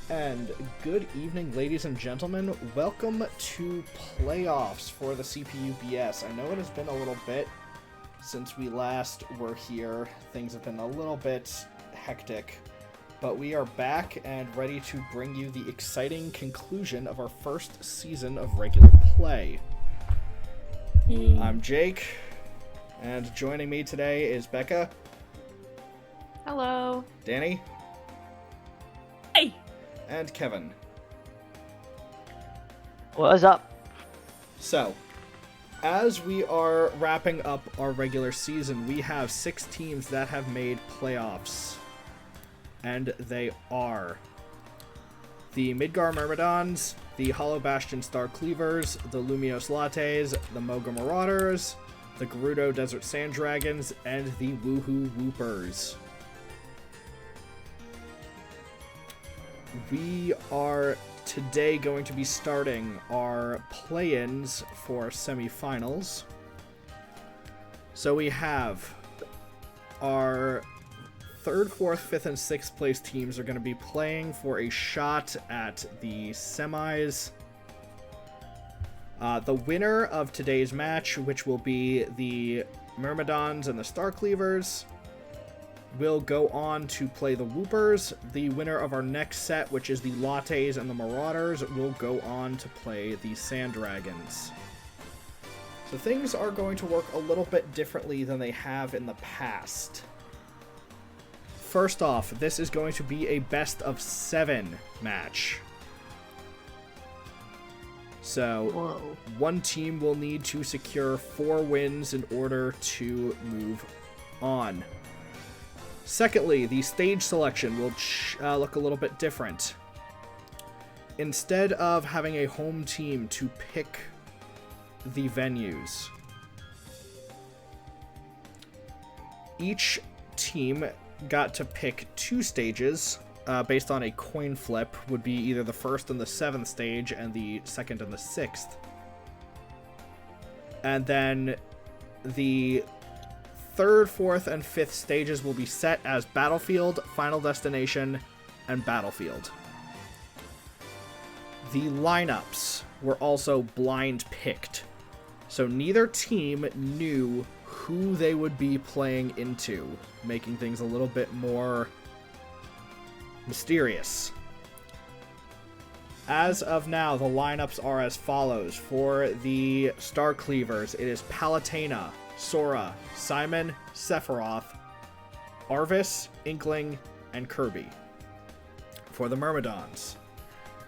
And good evening, ladies and gentlemen. Welcome to playoffs for the CPUBS. I know it has been a little bit since we last were here. Things have been a little bit hectic, but we are back and ready to bring you the exciting conclusion of our first season of regular play. I'm Jake, and joining me today is Becca. Hello. Danny. Hey. And Kevin. What's up? So, as we are wrapping up our regular season, we have 6 teams that have made playoffs. And they are the Midgar Myrmidons, the Hollow Bastion Star Cleavers, the Lumios Lattes, the Midgar Marauders, the Gerudo Desert Sand Dragons, and the Woohoo Whoopers. We are today going to be starting our play-ins for semifinals. So we have our 3rd, 4th, 5th, and 6th place teams are going to be playing for a shot at the semis. The winner of today's match, which will be the Myrmidons and the Star Cleavers, will go on to play the Whoopers. The winner of our next set, which is the Lattes and the Marauders, will go on to play the Sand Dragons. So things are going to work a little bit differently than they have in the past. First off, this is going to be a best of 7 match. So, one team will need to secure 4 wins in order to move on. Secondly, the stage selection will look a little bit different. Instead of having a home team to pick the venues, each team got to pick 2 stages based on a coin flip. Would be either the 1st and the 7th stage and the 2nd and the 6th. And then the 3rd, 4th, and 5th stages will be set as Battlefield, Final Destination, and Battlefield. The lineups were also blind picked, so neither team knew who they would be playing into, making things a little bit more mysterious. As of now, the lineups are as follows. For the Star Cleavers, it is Palutena, Sora, Simon, Sephiroth, Arvis, Inkling, and Kirby. For the Myrmidons,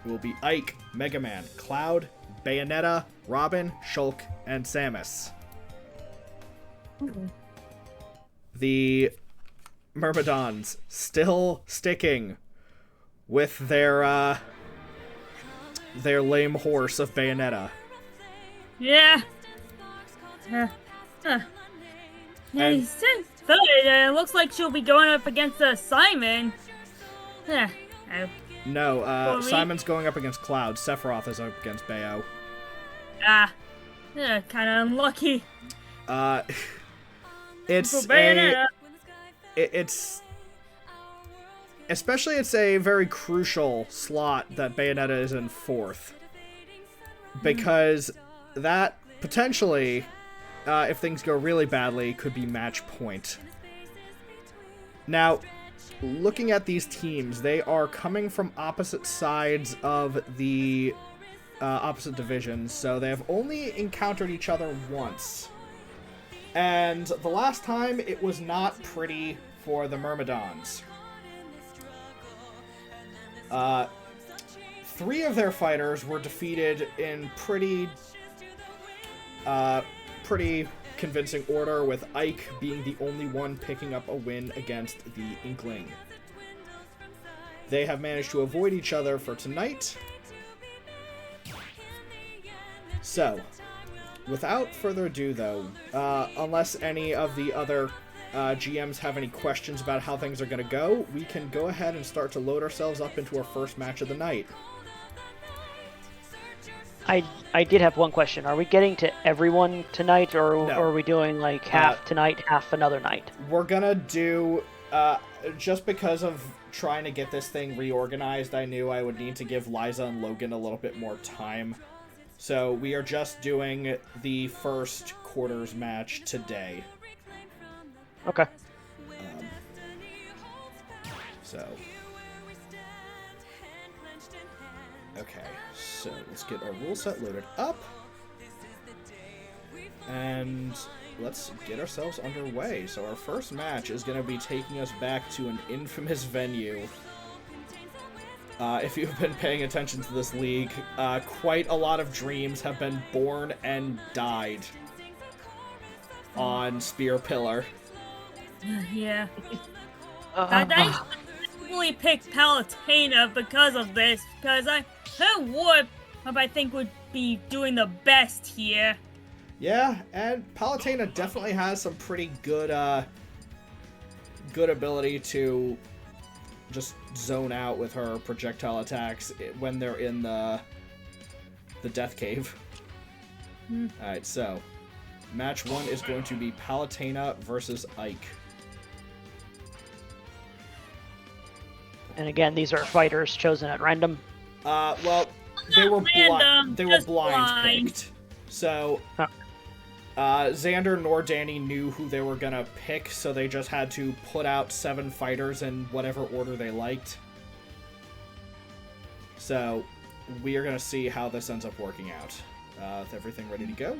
it will be Ike, Mega Man, Cloud, Bayonetta, Robin, Shulk, and Samus. The Myrmidons still sticking with their lame horse of Bayonetta. Yeah. And It looks like she'll be going up against Simon. no, Simon's going up against Cloud. Sephiroth is up against Bayo. Kind of unlucky. It's it's a very crucial slot that Bayonetta is in 4th, because that potentially, if things go really badly, could be match point. Now, looking at these teams, they are coming from opposite sides of the opposite divisions, so they have only encountered each other once. And the last time, it was not pretty for the Myrmidons. 3 of their fighters were defeated in pretty convincing order, with Ike being the only one picking up a win against the Inkling. They have managed to avoid each other for tonight. So, without further ado though, unless any of the other GMs have any questions about how things are going to go, we can go ahead and start to load ourselves up into our first match of the night. I did have one question. Are we getting to everyone tonight, or No. are we doing like half tonight, half another night? We're gonna do just because of trying to get this thing reorganized, I knew I would need to give Liza and Logan a little bit more time. So we are just doing the first quarters match today. Okay. So. Okay, so let's get our rule set loaded up. And let's get ourselves underway. So our first match is going to be taking us back to an infamous venue. If you've been paying attention to this league, quite a lot of dreams have been born and died on Spear Pillar. Yeah. I probably picked Palutena because of this, because her warp, I think, would be doing the best here. Yeah, and Palutena definitely has some pretty good, good ability to just zone out with her projectile attacks when they're in the Death Cave. Alright, so match 1 is going to be Palutena versus Ike. And again, these are fighters chosen at random. Well, they were random, they were just blind picked. So Xander nor Danny knew who they were gonna pick, so they just had to put out 7 fighters in whatever order they liked. So we are gonna see how this ends up working out. With everything ready to go,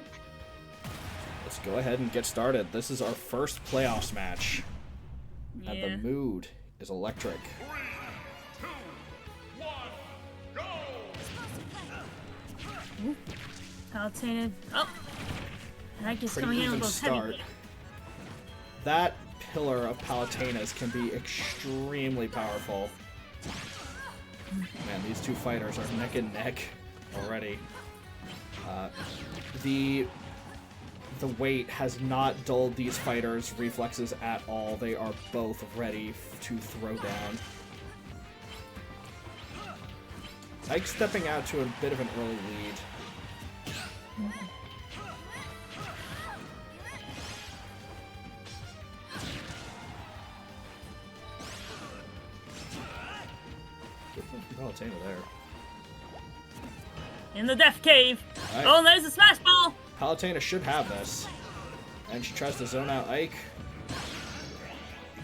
let's go ahead and get started. This is our first playoffs match, and the mood is electric. 3, 2, 1, go! Palutena. Oh! That gets Pretty coming in even with those start. heavy. That pillar of Palutena's can be extremely powerful. Man, these two fighters are neck and neck already. The weight has not dulled these fighters' reflexes at all. They are both ready to throw down. Ike stepping out to a bit of an early lead. Good one from Palutena there. In the Death Cave. Right. Oh, and there's a smash ball. Palutena should have this. And she tries to zone out Ike.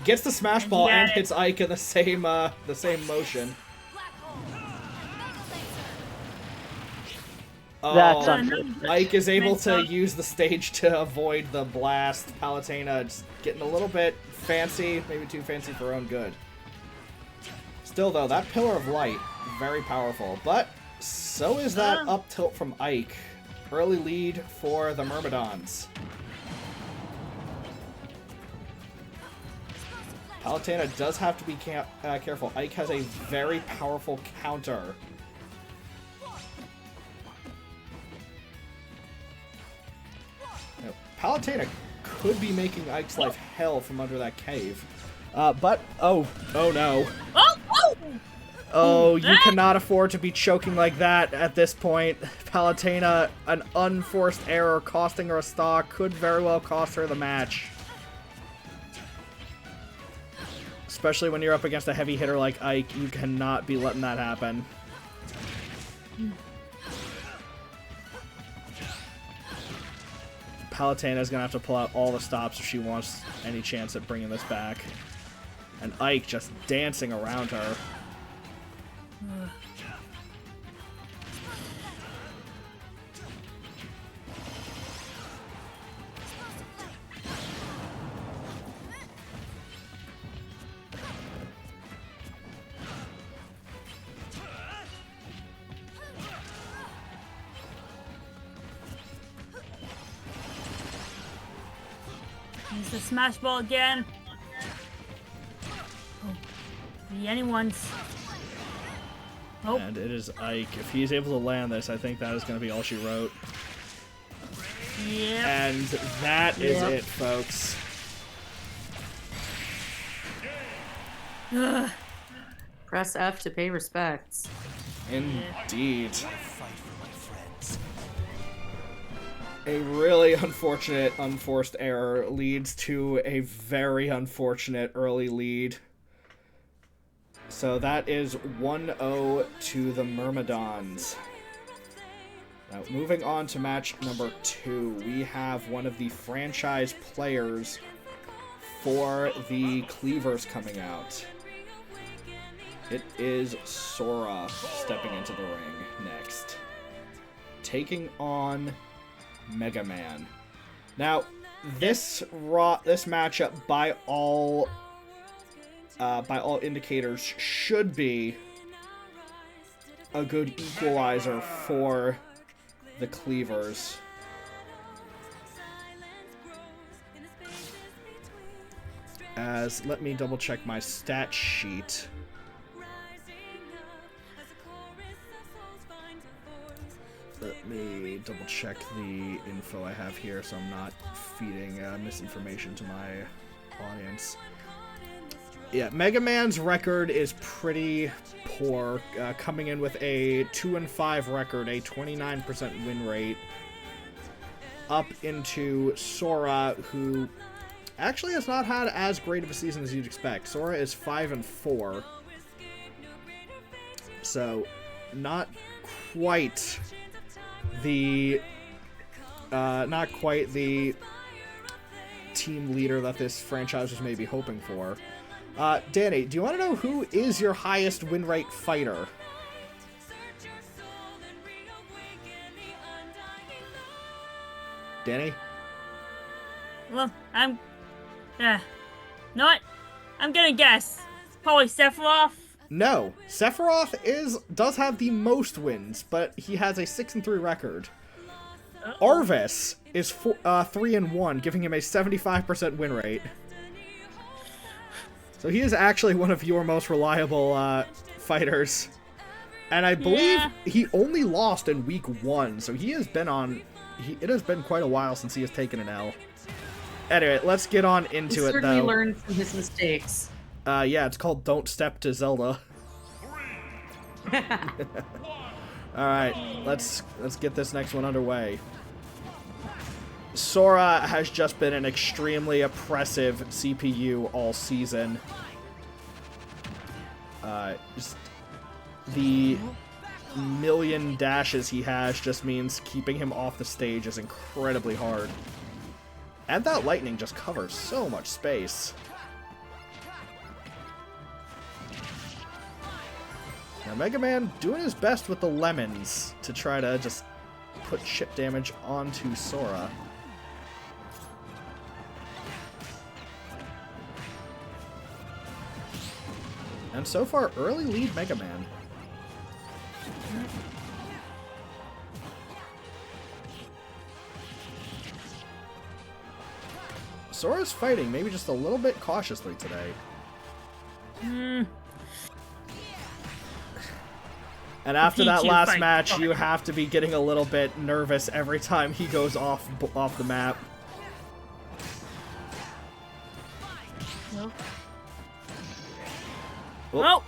Gets the smash ball and hits Ike in the same motion. That's Oh, unfortunate. Ike is able to use the stage to avoid the blast. Palutena just getting a little bit fancy, maybe too fancy for her own good. Still though, that Pillar of Light, very powerful. But so is that up tilt from Ike. Early lead for the Myrmidons. Palutena does have to be careful. Ike has a very powerful counter. Now, Palutena could be making Ike's life hell from under that cave. But, oh no. Oh, you cannot afford to be choking like that at this point. Palutena, an unforced error costing her a stock, could very well cost her the match. Especially when you're up against a heavy hitter like Ike, you cannot be letting that happen. Palutena's gonna have to pull out all the stops if she wants any chance at bringing this back. And Ike just dancing around her. Use the smash ball again. Oh, be anyone's. Oh. And it is Ike. If he's able to land this, I think that is going to be all she wrote. Yep. And that is it, folks. Press F to pay respects. Indeed. A really unfortunate unforced error leads to a very unfortunate early lead. So that is 1-0 to the Myrmidons. Now, moving on to match number 2, we have one of the franchise players for the Cleavers coming out. It is Sora stepping into the ring next, taking on Mega Man. Now, this matchup, by all indicators, should be a good equalizer for the Cleavers. Let me double check my stat sheet. Let me double check the info I have here so I'm not feeding misinformation to my audience. Yeah, Mega Man's record is pretty poor, coming in with a 2-5 record, a 29% win rate, up into Sora, who actually has not had as great of a season as you'd expect. Sora is 5-4, so not quite the team leader that this franchise was maybe hoping for. Danny, do you want to know who is your highest win rate fighter? Danny? Well, I'm gonna guess. Probably Sephiroth. No, Sephiroth does have the most wins, but he has a 6-3 record. Arvis is 3-1, giving him a 75% win rate. So he is actually one of your most reliable fighters. And I believe he only lost in week 1, so he has been on... it has been quite a while since he has taken an L. Anyway, let's get on into it, though. He certainly learned from his mistakes. Yeah, it's called Don't Step to Zelda. Alright, let's get this next one underway. Sora has just been an extremely oppressive CPU all season. Just the million dashes he has just means keeping him off the stage is incredibly hard. And that lightning just covers so much space. Now, Mega Man doing his best with the lemons to try to just put chip damage onto Sora. And so far, early lead Mega Man. Sora's fighting, maybe just a little bit cautiously today. And after that last match, you have to be getting a little bit nervous every time he goes off the map. No. Oh,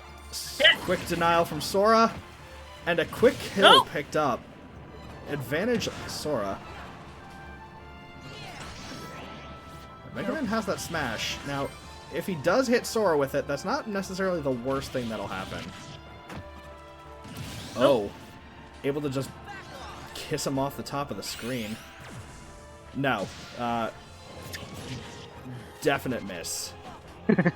quick denial from Sora, and a quick kill picked up. Advantage Sora. Mega Man has that smash. Now, if he does hit Sora with it, that's not necessarily the worst thing that'll happen. Oh, able to just kiss him off the top of the screen. No, definite miss. That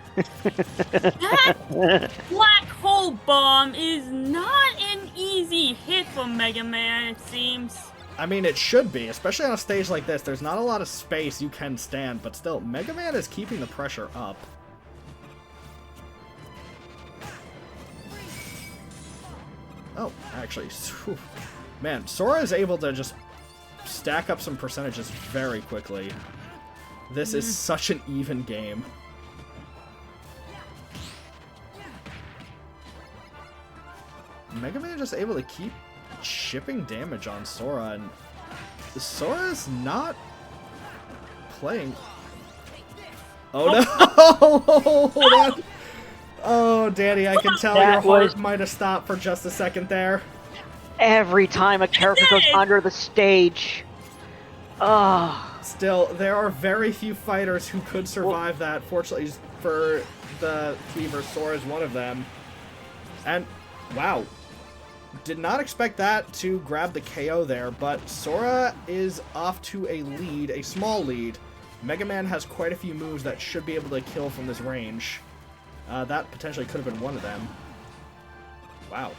black hole bomb is not an easy hit for Mega Man, it seems. I mean, it should be, especially on a stage like this. There's not a lot of space you can stand, but still, Mega Man is keeping the pressure up. Oh, actually, whew. Man, Sora is able to just stack up some percentages very quickly. This is such an even game. Mega Man just able to keep chipping damage on Sora, and Sora's not playing. Oh no! Oh, Danny, I can tell your heart might have stopped for just a second there. Every time a character goes under the stage. Oh. Still, there are very few fighters who could survive that. Fortunately for the Cleavers, Sora is one of them. And, wow. Did not expect that to grab the KO there, but Sora is off to a lead, a small lead. Mega Man has quite a few moves that should be able to kill from this range. That potentially could have been one of them. Wow.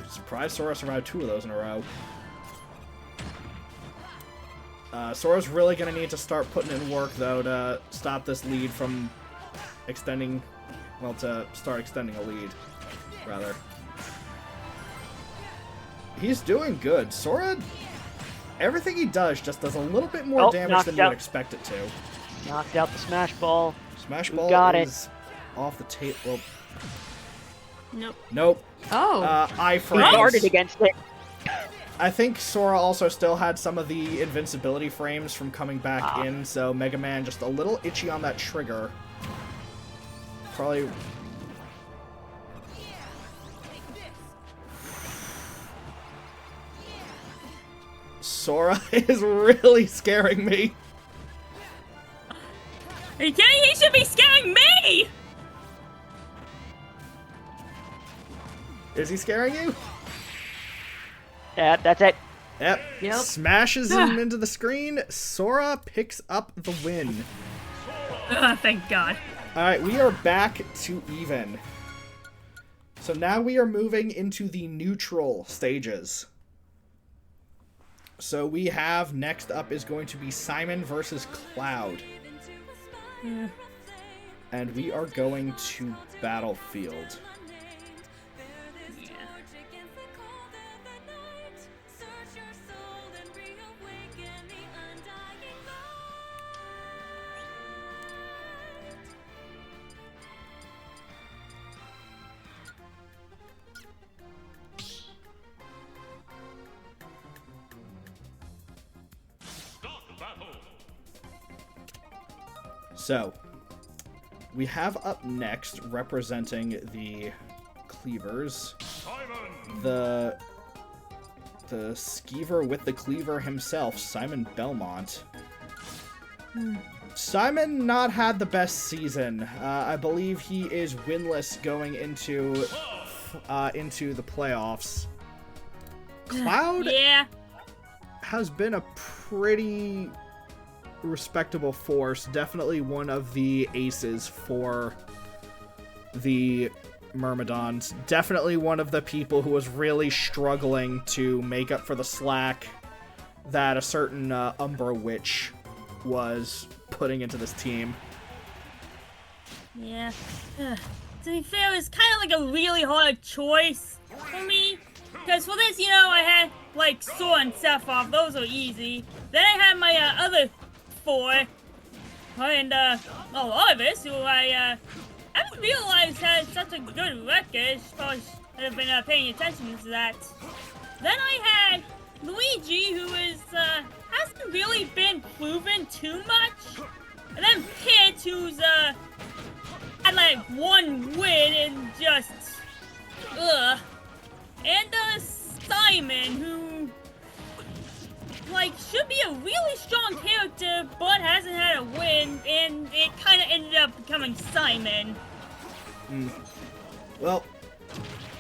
Surprised Sora survived 2 of those in a row. Sora's really going to need to start putting in work, though, to stop this lead from extending... Well, to start extending a lead, rather. He's doing good. Sora, everything he does just does a little bit more damage than you would expect it to. Knocked out the Smash Ball. Smash Ball is off the table. Nope. Nope. Oh. I He guarded against it. I think Sora also still had some of the invincibility frames from coming back in, so Mega Man just a little itchy on that trigger. Probably... Sora is really scaring me. Are you kidding? He should be scaring me! Is he scaring you? Yeah, that's it. Yep. Smashes him into the screen. Sora picks up the win. Thank God. Alright, we are back to even. So now we are moving into the neutral stages. So we have, next up is going to be Simon versus Cloud. And we are going to Battlefield. So, we have up next, representing the Cleavers, the skeever with the cleaver himself, Simon Belmont. Simon not had the best season. I believe he is winless going into the playoffs. Cloud has been a pretty respectable force, definitely one of the aces for the Myrmidons, definitely one of the people who was really struggling to make up for the slack that a certain Umbra Witch was putting into this team. Yeah. To be fair, it's kind of like a really hard choice for me, because for this, you know, I had like Sora and Sephiroth, those are easy. Then I had my other 4, and Larvis, who I haven't realized had such a good record. Probably should have been paying attention to that. Then I had Luigi, who is hasn't really been proven too much, and then Pit, who's had like 1 win and just and Simon, who like should be a really strong character, but hasn't had a win, and it kind of ended up becoming Simon. Well,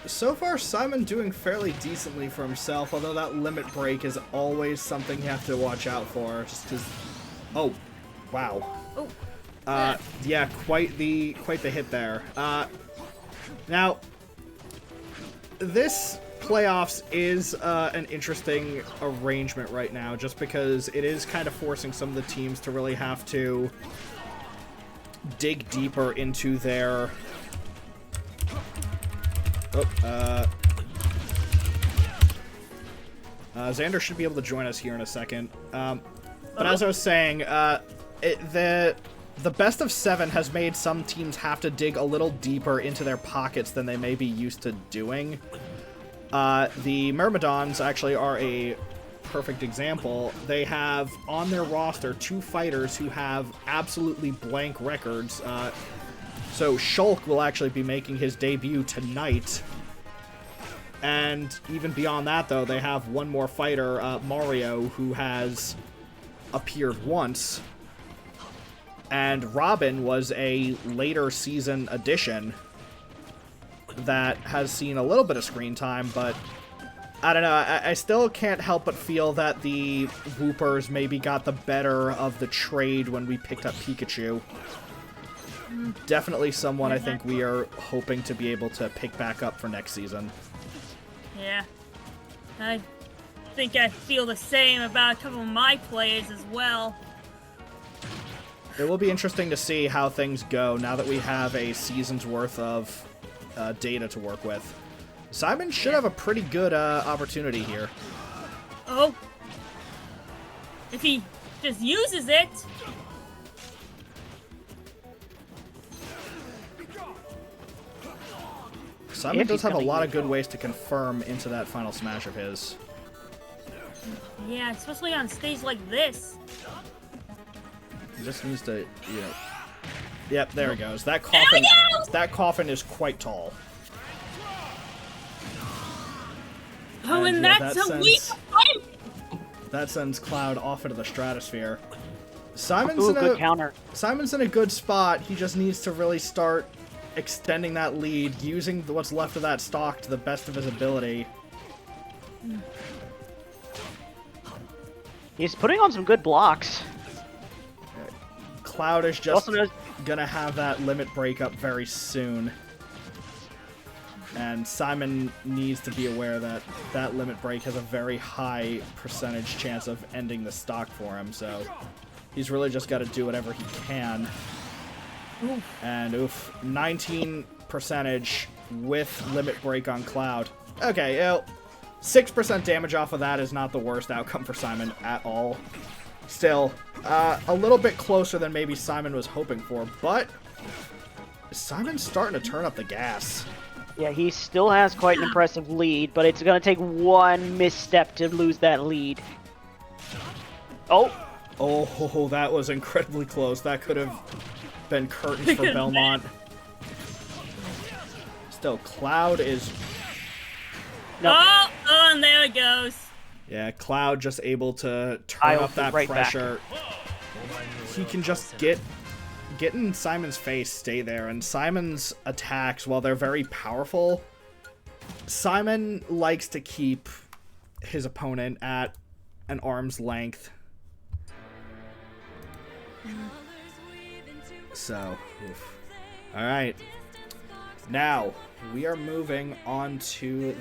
so far Simon doing fairly decently for himself, although that limit break is always something you have to watch out for, just because... Oh, wow. Oh. Yeah, quite the hit there. Now, this playoffs is an interesting arrangement right now, just because it is kind of forcing some of the teams to really have to dig deeper into their... Xander should be able to join us here in a second. But as I was saying, the best of 7 has made some teams have to dig a little deeper into their pockets than they may be used to doing. The Myrmidons actually are a perfect example. They have on their roster 2 fighters who have absolutely blank records. So Shulk will actually be making his debut tonight. And even beyond that, though, they have one more fighter, Mario, who has appeared once. And Robin was a later season addition. that has seen a little bit of screen time, but I don't know. I still can't help but feel that the Whoopers maybe got the better of the trade when we picked up Pikachu. Definitely someone I think we are hoping to be able to pick back up for next season. Yeah. I think I feel the same about a couple of my players as well. It will be interesting to see how things go now that we have a season's worth of data to work with. Simon should have a pretty good opportunity here. Oh. If he just uses it. Simon does have a lot of good ways to confirm into that final smash of his. Yeah, especially on stage like this. He just needs to, you know... Yep, there he goes. That coffin, that coffin is quite tall. Oh, and yeah, that's that a weak fight! That sends Cloud off into the stratosphere. Simon's Ooh, in good a counter. Simon's in a good spot. He just needs to really start extending that lead, using what's left of that stock to the best of his ability. He's putting on some good blocks. Cloud is just gonna have that limit break up very soon. And Simon needs to be aware that that limit break has a very high percentage chance of ending the stock for him, so he's really just got to do whatever he can. Oof. And oof, 19 percentage with limit break on Cloud. Okay, 6% damage off of that is not the worst outcome for Simon at all. Still, a little bit closer than maybe Simon was hoping for, but Simon's starting to turn up the gas. Yeah, he still has quite an impressive lead, but it's going to take one misstep to lose that lead. Oh! Oh, that was incredibly close. That could have been curtains for Belmont. Still, Cloud is... Nope. Oh, and there it goes. Yeah, Cloud just able to turn up that right pressure. He can just get in Simon's face, stay there, and Simon's attacks, while they're very powerful, Simon likes to keep his opponent at an arm's length. So, alright. Now, we are moving on to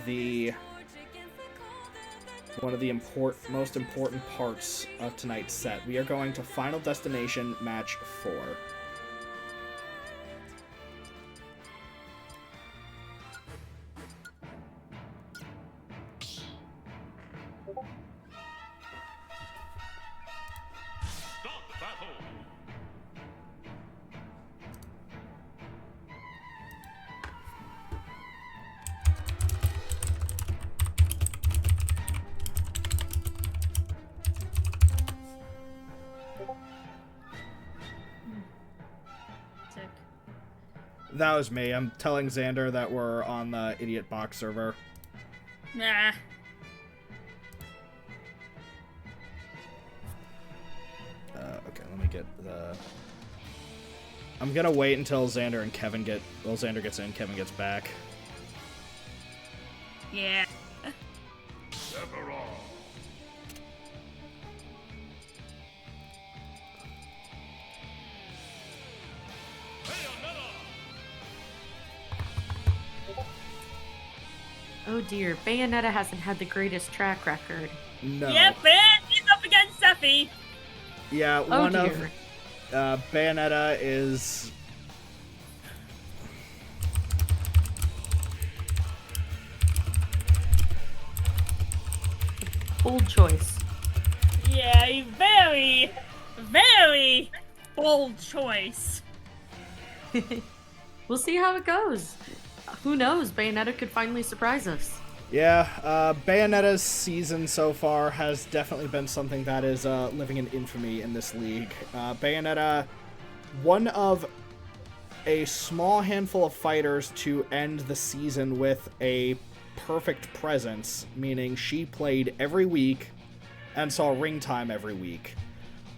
one of the most important parts of tonight's set. We are going to Final Destination Match 4. That was me. I'm telling Xander that we're on the Idiot Box server. Nah. Okay, let me get the... I'm gonna wait until Xander and Kevin get... Well, Xander gets in, Kevin gets back. Yeah. Sephiroth. Oh dear, Bayonetta hasn't had the greatest track record. No. Yep, and he's up against Sephi. Yeah, Oh one dear. of... Bayonetta is... Bold choice. Yeah, a very, very bold choice. We'll see how it goes. Who knows? Bayonetta could finally surprise us. Yeah, Bayonetta's season so far has definitely been something that is living in infamy in this league. Bayonetta, one of a small handful of fighters to end the season with a perfect presence, meaning she played every week and saw ring time every week.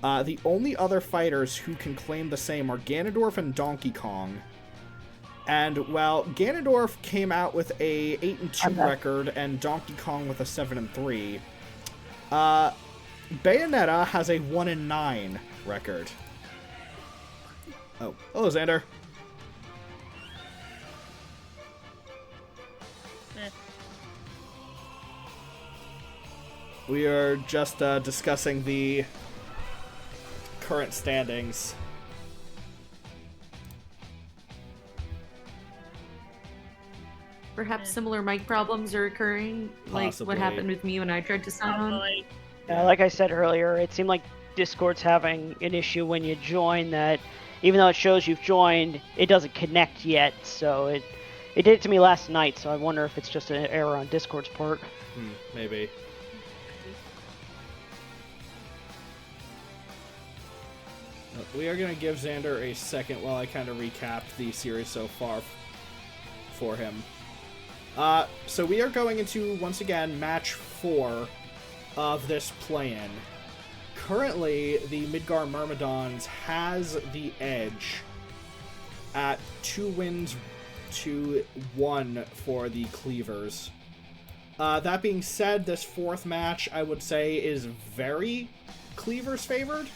The only other fighters who can claim the same are Ganondorf and Donkey Kong. And while Ganondorf came out with a 8-2 Okay. record and Donkey Kong with a 7-3, Bayonetta has a 1-9 record. Oh, hello, Xander. We are just discussing the current standings. Perhaps similar mic problems are occurring, like Possibly. what happened with me when I tried to sign on. Probably. Like I said earlier, it seemed like Discord's having an issue when you join that even though it shows you've joined, it doesn't connect yet. So it did it to me last night, so I wonder if it's just an error on Discord's part. Maybe. We are going to give Xander a second while I kind of recap the series so far for him. So we are going into, once again, match 4 of this play-in. Currently, the Midgar Myrmidons has the edge at 2 wins to 1 for the Cleavers. That being said, this 4th match, I would say, is very Cleavers favored.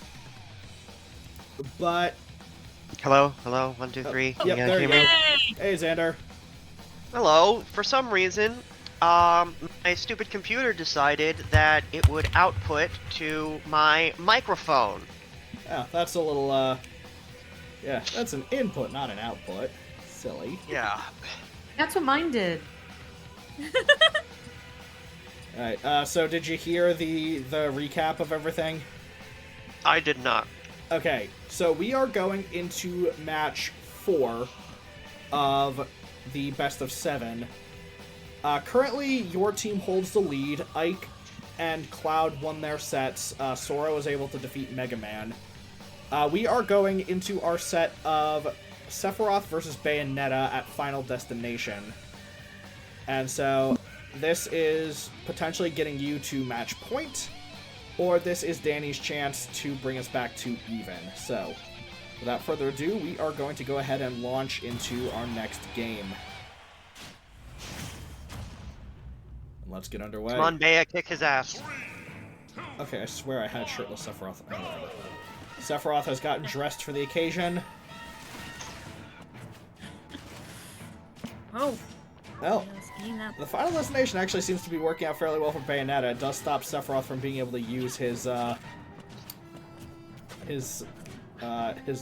But... Hello? 1, 2, 3. Yep, there you go. Hey, Xander. Hello. For some reason, my stupid computer decided that it would output to my microphone. Yeah, that's a little, yeah, that's an input, not an output. Silly. Yeah. That's what mine did. Alright, so did you hear the recap of everything? I did not. Okay, so we are going into match 4 of the best of 7. Currently, your team holds the lead. Ike and Cloud won their sets. Sora was able to defeat Mega Man. We are going into our set of Sephiroth versus Bayonetta at Final Destination. And so, this is potentially getting you to match point, or this is Danny's chance to bring us back to even. So, without further ado, we are going to go ahead and launch into our next game. And let's get underway. Come on, Bea, kick his ass. Okay, I swear I had shirtless Sephiroth. Oh, whatever. Sephiroth has gotten dressed for the occasion. Oh. Well, the Final Destination actually seems to be working out fairly well for Bayonetta. It does stop Sephiroth from being able to use his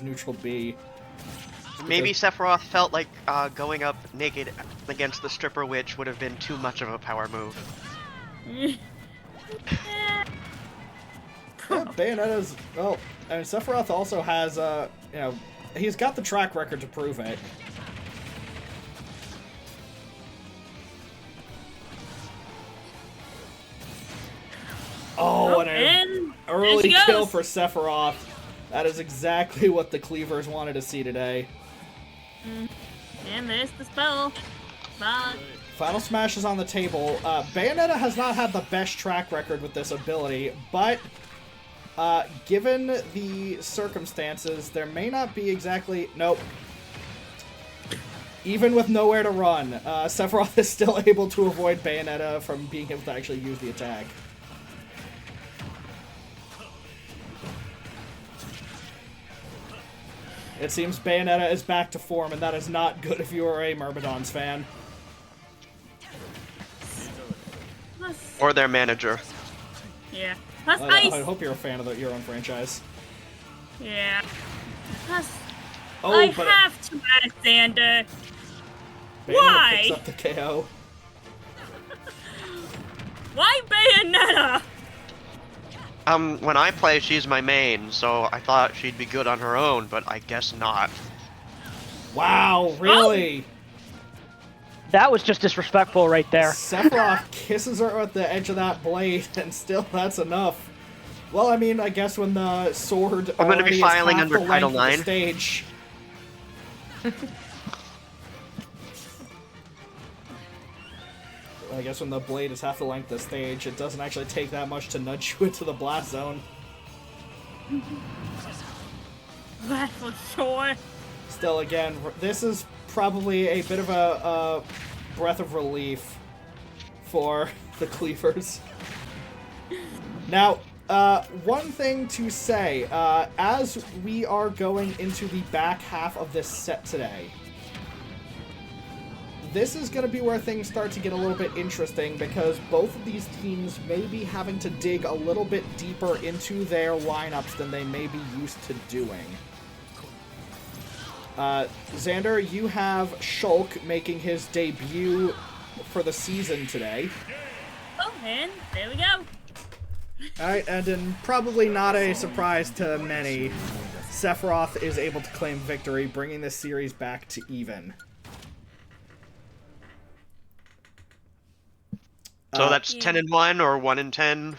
neutral B. Maybe Sephiroth felt like going up naked against the stripper witch would have been too much of a power move. Yeah, Bayonetta's... Well, I mean, Sephiroth also has, you know, he's got the track record to prove it. Oh, and an early kill for Sephiroth. That is exactly what the Cleavers wanted to see today. And there's the spell. Bye. Final Smash is on the table. Bayonetta has not had the best track record with this ability, but given the circumstances, there may not be exactly... Nope. Even with nowhere to run, Sephiroth is still able to avoid Bayonetta from being able to actually use the attack. It seems Bayonetta is back to form, and that is not good if you are a Myrmidons fan. Or their manager. Yeah. Plus I ice. hope you're a fan of your own franchise. Yeah. Plus, Oh, I but have to ask Xander. Bayonetta Why? picks up the KO. Why Bayonetta? When I play, she's my main, so I thought she'd be good on her own, but I guess not. Wow, really? That was just disrespectful right there. Sephiroth kisses her at the edge of that blade, and still that's enough. Well, I mean, I guess when the sword I'm gonna already be filing is half under the Title length of the IX. stage. I guess when the blade is half the length of the stage, it doesn't actually take that much to nudge you into the blast zone. That's for sure. Still, again, this is probably a bit of a breath of relief for the Cleavers. Now, one thing to say, as we are going into the back half of this set today, this is going to be where things start to get a little bit interesting, because both of these teams may be having to dig a little bit deeper into their lineups than they may be used to doing. Xander, you have Shulk making his debut for the season today. Oh, and there we go. Alright, and then probably not a surprise to many, Sephiroth is able to claim victory, bringing this series back to even. So that's 10-1 or 1-10?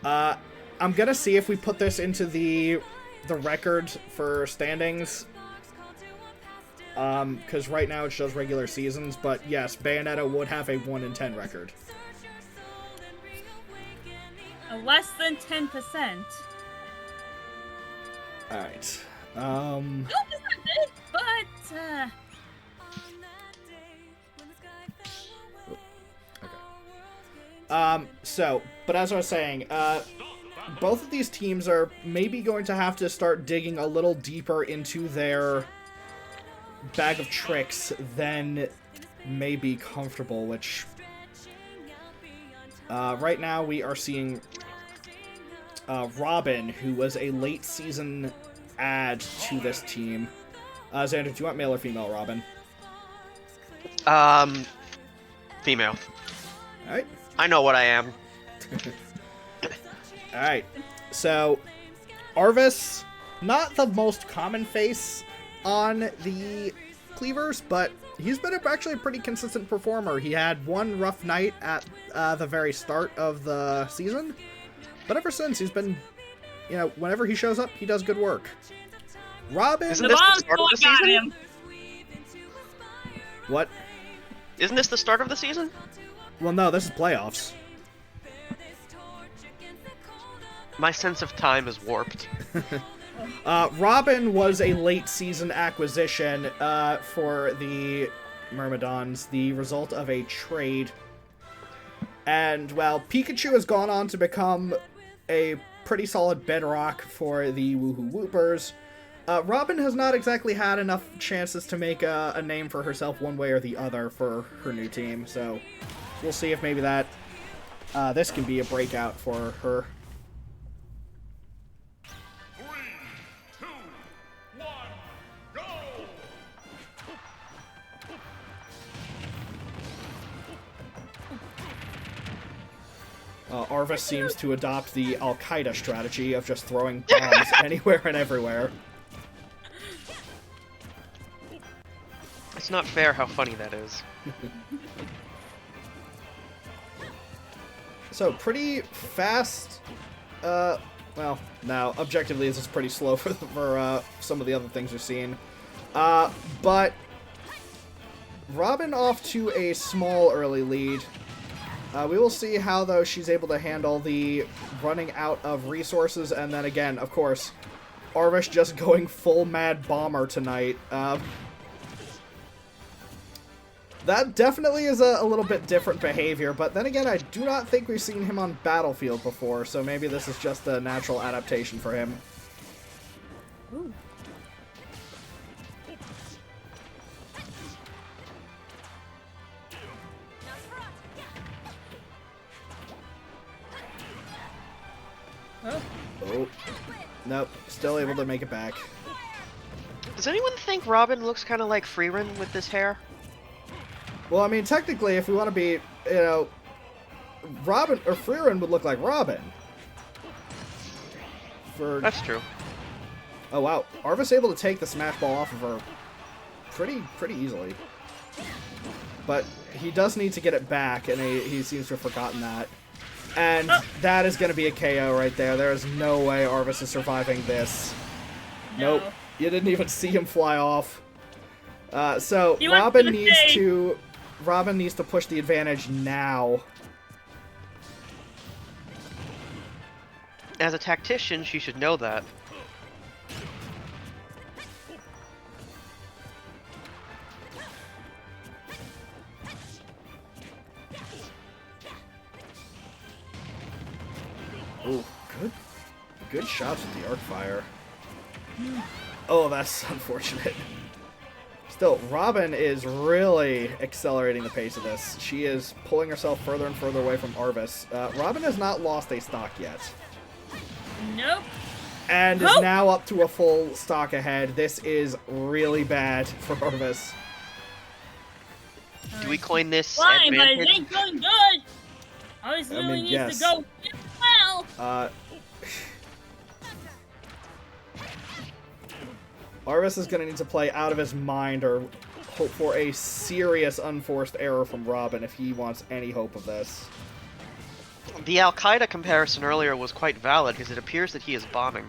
I'm gonna see if we put this into the record for standings. Because right now it shows regular seasons, but yes, Bayonetta would have a 1-10 record. Less than 10%. Alright. No, it's not good, but, but as I was saying, both of these teams are maybe going to have to start digging a little deeper into their bag of tricks than may be comfortable, which right now we are seeing Robin, who was a late season add to this team. Xander, do you want male or female Robin? Female. Alright. I know what I am. Alright. So, Arvis, not the most common face on the Cleavers, but he's been actually a pretty consistent performer. He had one rough night at the very start of the season, but ever since he's been, you know, whenever he shows up, he does good work. Robin... Isn't this the start of the got season? him. What? Isn't this the start of the season? Well, no, this is playoffs. My sense of time is warped. Robin was a late season acquisition for the Myrmidons, the result of a trade. And, well, Pikachu has gone on to become a pretty solid bedrock for the Woohoo Whoopers. Robin has not exactly had enough chances to make a name for herself one way or the other for her new team, so we'll see if maybe that this can be a breakout for her. 3, 2, 1, go! Arvis seems to adopt the Al-Qaeda strategy of just throwing bombs anywhere and everywhere. It's not fair how funny that is. So, pretty fast, well, now, objectively, this is pretty slow for some of the other things we're seeing. But Robin off to a small early lead. We will see how, though, she's able to handle the running out of resources, and then again, of course, Arvis just going full Mad Bomber tonight. That definitely is a little bit different behavior, but then again, I do not think we've seen him on Battlefield before, so maybe this is just a natural adaptation for him. Ooh. Oh. Nope, still able to make it back. Does anyone think Robin looks kind of like Freerin with this hair? Well, I mean, technically, if we want to be, you know, Robin, or Freerin would look like Robin. That's true. Oh, wow. Arvis able to take the Smash Ball off of her pretty easily. But he does need to get it back, and he seems to have forgotten that. And that is going to be a KO right there. There is no way Arvis is surviving this. No. Nope. You didn't even see him fly off. So He went Robin to the needs stage. to push the advantage now. As a tactician, she should know that. Ooh, good shots with the arc fire. Oh, that's unfortunate. Still, Robin is really accelerating the pace of this. She is pulling herself further and further away from Arvis. Robin has not lost a stock yet. Nope. And is now up to a full stock ahead. This is really bad for Arvis. Do we coin this Fine, but it advantage? ain't going good. Always really needs yes. to go well. Arvis is going to need to play out of his mind or hope for a serious unforced error from Robin if he wants any hope of this. The Al-Qaeda comparison earlier was quite valid because it appears that he is bombing.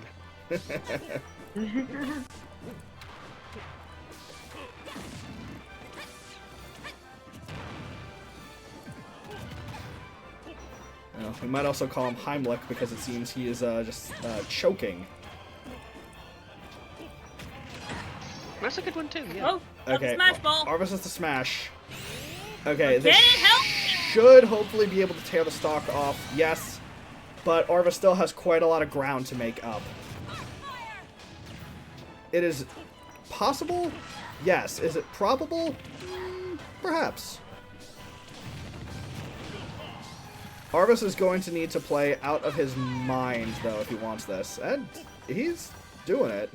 We might also call him Heimlich because it seems he is just choking. That's a good one too, yeah. Oh, Okay, smash ball. Arvis has to smash. Okay, Can this it help? should hopefully be able to tear the stock off. Yes, but Arvis still has quite a lot of ground to make up. It is possible? Yes. Is it probable? Perhaps. Arvis is going to need to play out of his mind, though, if he wants this. And he's doing it.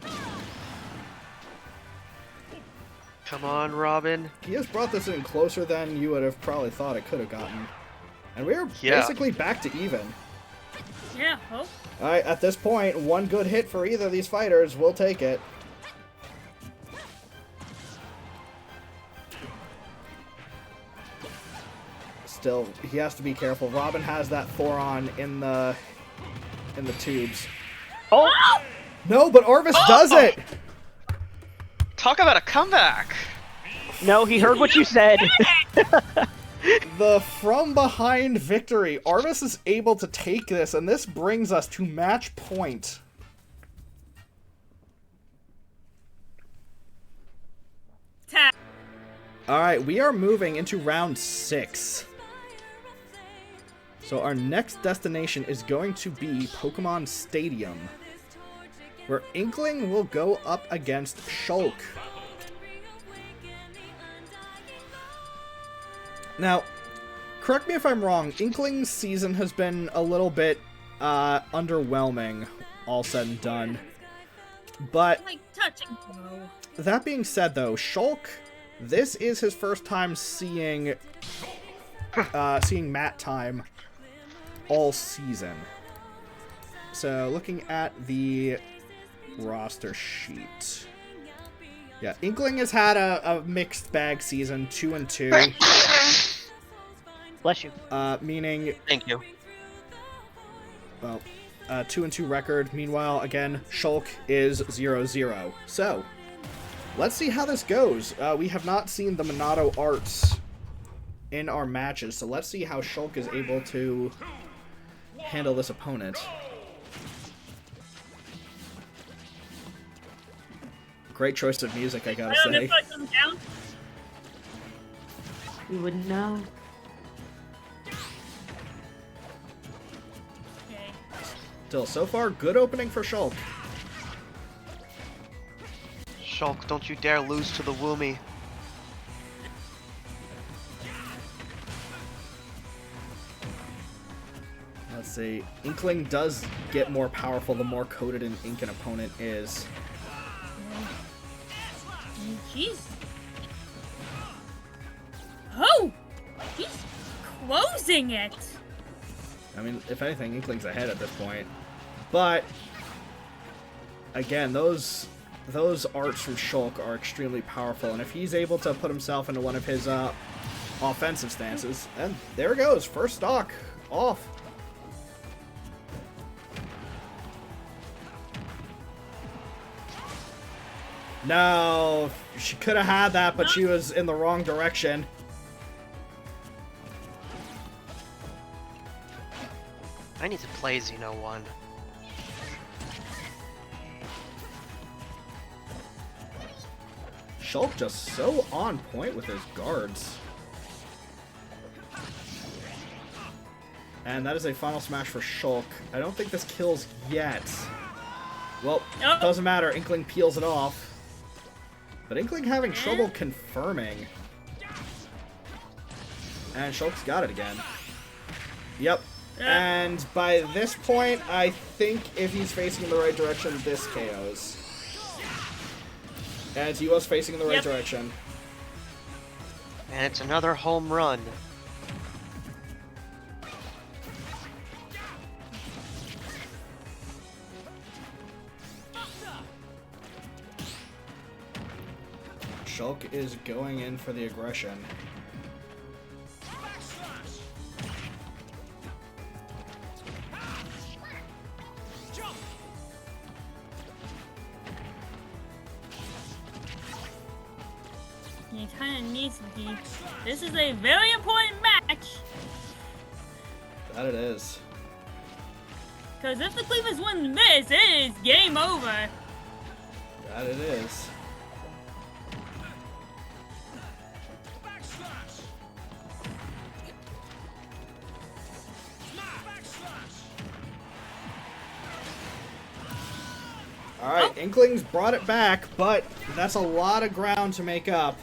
Come on, Robin. He has brought this in closer than you would have probably thought it could have gotten. And we're Yeah. basically back to even. Yeah, oh. Alright, at this point, one good hit for either of these fighters. We'll take it. Still, he has to be careful. Robin has that Thoron in the tubes. Oh! No, but Arvis does it! Talk about a comeback! No, he heard what you said. The from behind victory. Arvis is able to take this, and this brings us to match point. Tap. Alright, we are moving into round 6. So our next destination is going to be Pokemon Stadium, where Inkling will go up against Shulk. Now, correct me if I'm wrong, Inkling's season has been a little bit underwhelming, all said and done. But Like touch and go. that being said, though, Shulk, this is his first time seeing mat time all season. So, looking at the roster sheet. Yeah, Inkling has had a mixed bag season, 2-2. Bless you. Meaning, Thank you. well, 2-2 record. Meanwhile, again, Shulk is 0-0. So, let's see how this goes. We have not seen the Monado arts in our matches, so let's see how Shulk is able to handle this opponent. Great choice of music, I gotta I don't know say. if I come down. You wouldn't know. Okay. Still, so far, good opening for Shulk. Shulk, don't you dare lose to the Woomy. Let's see. Inkling does get more powerful the more coated in ink an opponent is. Jeez. Oh! He's closing it! I mean, if anything, Inkling's ahead at this point. But, again, those arts from Shulk are extremely powerful, and if he's able to put himself into one of his offensive stances, and there it goes, first stock off. No, she could have had that, but she was in the wrong direction. I need to play Xeno 1. Shulk just so on point with his guards. And that is a final smash for Shulk. I don't think this kills yet. Well, Oh. doesn't matter. Inkling peels it off. But Inkling having trouble confirming. And Shulk's got it again. Yep. And by this point, I think if he's facing in the right direction, this KOs. And he was facing in the right direction. And it's another home run. Shulk is going in for the aggression. He kind of needs to be. This is a very important match. That it is. Because if the Cleavers win this, it is game over. That it is. Alright, Inkling's brought it back, but that's a lot of ground to make up.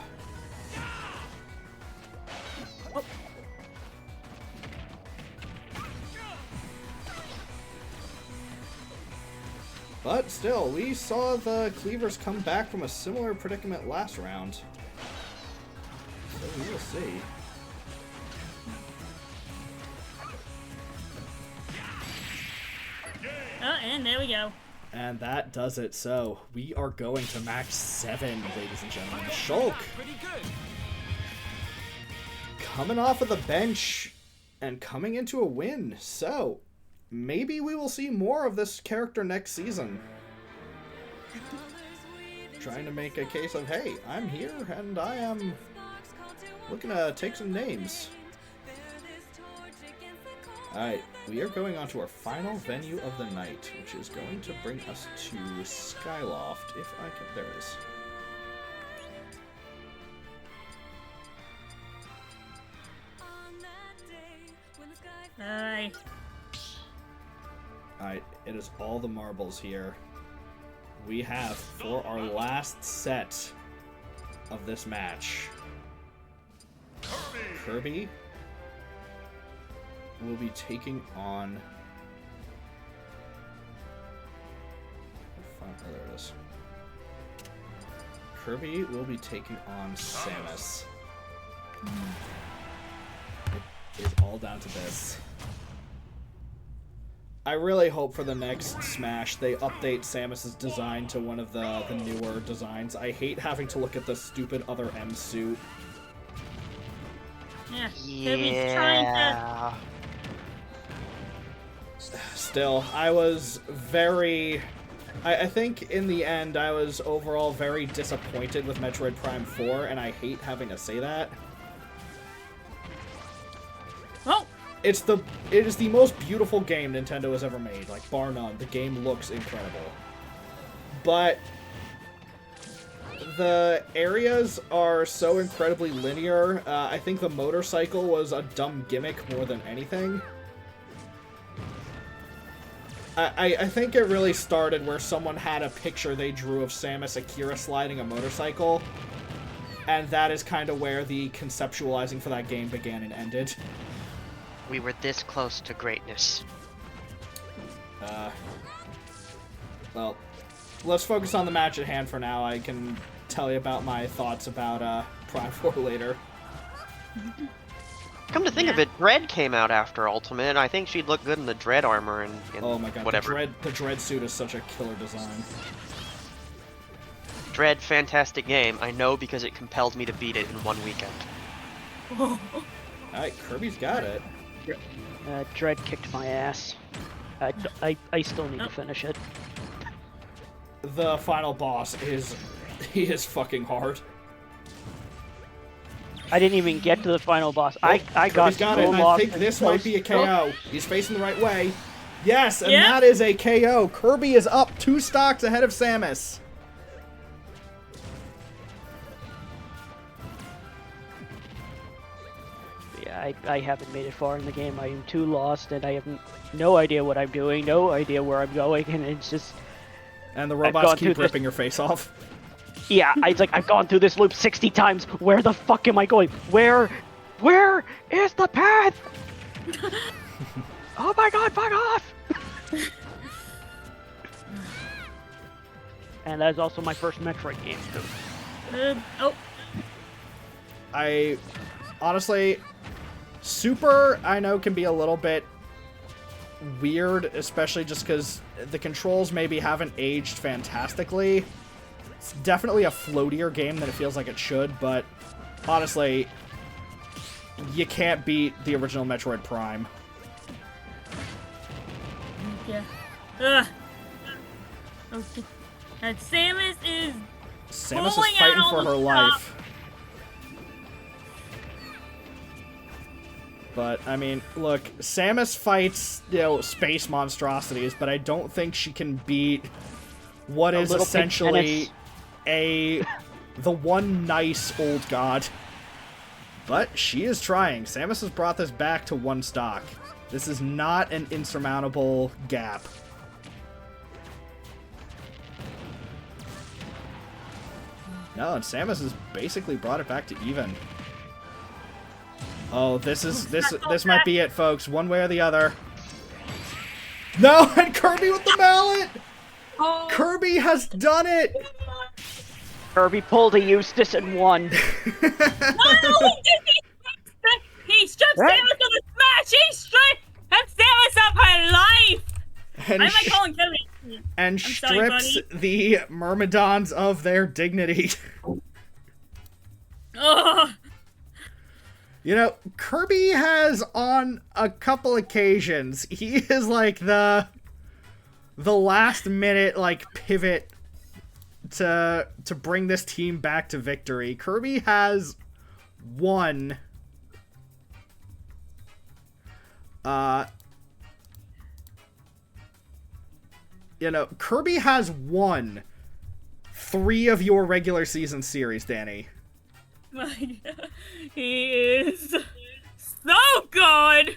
But still, we saw the Cleavers come back from a similar predicament last round. So we will see. Oh, and there we go. And that does it. So we are going to match 7, ladies and gentlemen. Shulk coming off of the bench and coming into a win. So maybe we will see more of this character next season. Trying to make a case of, hey, I'm here and I am looking to take some names. Alright, we are going on to our final venue of the night, which is going to bring us to Skyloft, if I can... There it is. Aye. Alright, it is all the marbles here. We have, for our last set of this match, Kirby will be taking on... Oh, there it is. Kirby will be taking on Samus. It is all down to this. I really hope for the next Smash they update Samus's design to one of the newer designs. I hate having to look at the stupid other M suit. Yeah. Kirby's trying to. Still, I was very... I think in the end I was overall very disappointed with Metroid Prime 4, and I hate having to say that. Oh! It is the most beautiful game Nintendo has ever made, like bar none. The game looks incredible. But the areas are so incredibly linear. I think the motorcycle was a dumb gimmick more than anything. I think it really started where someone had a picture they drew of Samus Akira sliding a motorcycle, and that is kind of where the conceptualizing for that game began and ended. We were this close to greatness. Well, let's focus on the match at hand for now. I can tell you about my thoughts about Prime 4 later. Come to think of it, Dread came out after Ultimate. I think she'd look good in the Dread armor and Oh my god, whatever. the Dread suit is such a killer design. Dread, fantastic game. I know because it compelled me to beat it in one weekend. Alright, Kirby's got it. Dread kicked my ass. I still need to finish it. The final boss is... he is fucking hard. I didn't even get to the final boss. I got Kirby's got so it, and I lost think in this so might be a KO. He's facing the right way. Yes, and Yeah. that is a KO. Kirby is up 2 stocks ahead of Samus. Yeah, I haven't made it far in the game. I am too lost, and I have no idea what I'm doing, no idea where I'm going, and it's just... And the robots keep ripping your face off. Yeah, it's like, I've gone through this loop 60 times. Where the fuck am I going? Where is the path? Oh my god, fuck off! And that is also my first Metroid game, too. I honestly, Super, I know, can be a little bit weird, especially just because the controls maybe haven't aged fantastically. It's definitely a floatier game than it feels like it should, but honestly, you can't beat the original Metroid Prime. Yeah. Ugh. Okay. And Samus is fighting for her life. But, I mean, look, Samus fights, space monstrosities, but I don't think she can beat what is essentially the one nice old god. But she is trying. Samus has brought this back to one stock. This is not an insurmountable gap. No, and Samus has basically brought it back to even. Oh, this might be it, folks. One way or the other. No, and Kirby with the mallet! Oh. Kirby has done it! Kirby pulled a Eustace and won. No, he didn't! He stripped Samus of the smash! He stripped Samus of her life! And Why am I calling Kirby? And strips the Myrmidons of their dignity. Ugh. You know, Kirby has, on a couple occasions, he is like the last minute, like, pivot to bring this team back to victory. Kirby has won Kirby has won 3 of your regular season series, Danny. He is so good!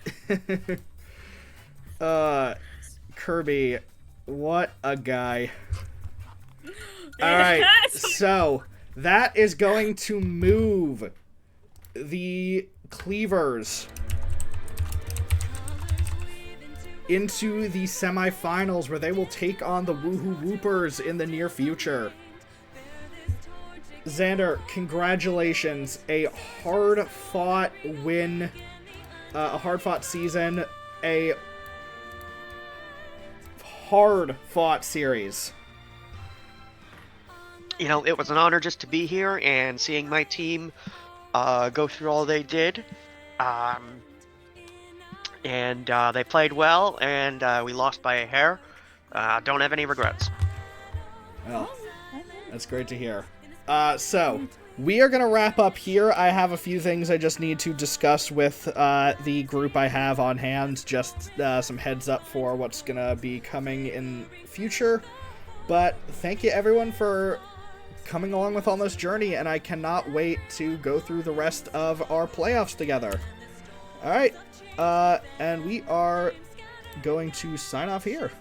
Kirby, what a guy. Alright, so that is going to move the Cleavers into the semifinals, where they will take on the Woohoo Whoopers in the near future. Xander, congratulations. A hard-fought win, a hard-fought season, a hard-fought series. You know, it was an honor just to be here and seeing my team go through all they did. And they played well, and we lost by a hair. Don't have any regrets. Well, that's great to hear. So, we are going to wrap up here. I have a few things I just need to discuss with the group I have on hand. Just some heads up for what's going to be coming in future. But thank you, everyone, for coming along with on this journey, and I cannot wait to go through the rest of our playoffs together. Alright, and we are going to sign off here.